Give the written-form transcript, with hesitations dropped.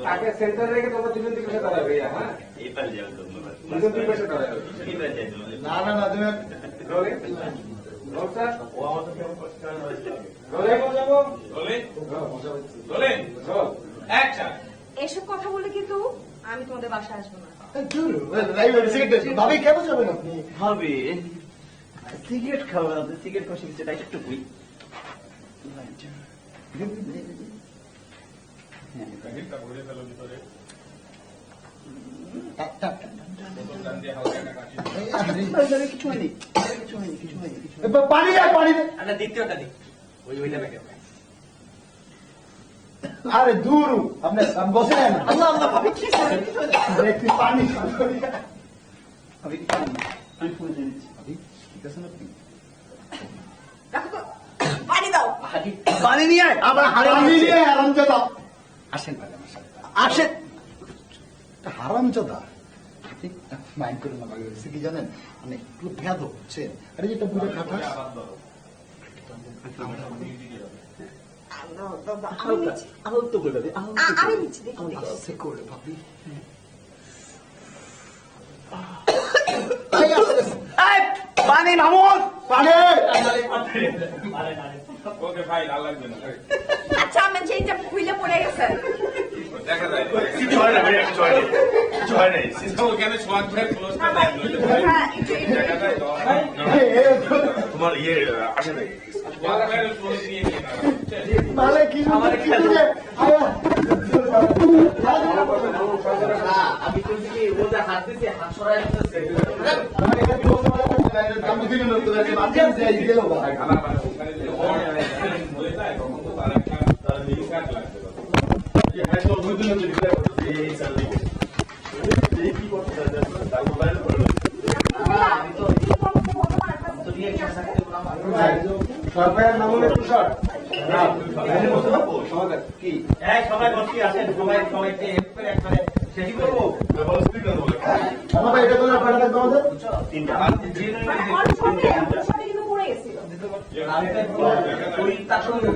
আগে সেন্টারে রেখে তোমরা দুজন দুই পাশে দাঁড়াবে হ্যাঁ এবার যাও তোমরা দুজন দুই পাশে দাঁড়াবে এবার যাই তোমাদের না না না তুমি রোলে রোল স্যার ও আমাদের কেমন কষ্ট করে হয়েছে রোলে যাবো রোলে রোলে রোল অ্যাকশন এসব কথা বলে কিন্তু আমি তোমাদের বাসায় আসবো না। ভাবি কেন যাবেন আপনি? হবে সিগারেট খাওয়া সিগারেট খাওয়া শিখছে তাই একটু কই প্যাকেটটা ভরে ফেলো ভিতরে টাক, টাক, টাক। বোতল টান দিয়ে হালকা একটা কাশি দাও। কিছু হয়নি কিছু হয়নি কিছু হয়নি কিছু হয়নি পানি দেয় পানি দেয়। আচ্ছা দ্বিতীয়টা দিক ওইটা লাগে আরে দূর আপনি বসেন আল্লাহ আল্লাহ ভাবি কি করে একটু পানি ভাবি কি করেন আমি ফোন দিচ্ছি ঠিক আছে না আপনি? রাখো তো, পানি দাও। হাজি পানি নিয়ে আয় আবার পানি নিয়ে হারামজাদা আসেন ভাই আমার সাথে আসে হারামজাদা ঠিক মাইন্ড করে না ভাই হয়েছে কি জানেন মানে একটু ভেদ হচ্ছে আরে যেটা বুঝে খাটা আবার ধরো আমি নিচ্ছি। আহত তো বলবে আমি নিচ্ছি, দেখি, দেখি। আস্তে করে ভাবি পানি মামুন পানি ওকে ফাইন আর লাগবে না আচ্ছা, আমার যেইটা খুইলে পড়ে গেছে। দেখা যায় কিছু হয় না ভাই কিছু হয় না কিছু হয় না ওখানে সোয়াদ ভাই ক্লোজ করে দেয় হ্যাঁ, একটু- একটু- দেখা যায় তো তোমার ইয়ে আসে নাই সোয়াদ ভাই ক্লোজ নিয়ে নিয়ে না মানে কি আমার কি খেয়াল যে আমি তো কি ওদের হাত দিতে হাত সরাই দিতেছে মানে এটা কি বলতে পারে কাম দিন না তো বাকি যাই গেল ভাই খানা মানে ওখানে যে হয়ে যায় তখন তো তার একটা তার মিল কাট লাগবে এই সালে এই কি করতে তার মোবাইল তো নিয়ে কি থাকতে বললাম সরকারের নাম হলো তুষার সমাধান কি এই সবাই বসি আসেন সবাই সবাইকে একবারে শেষ করব বাবা এটা তো আপনাদের দাও তিনটা ওর সাথে কিন্তু পড়ে গেছিল। ওই তার সঙ্গে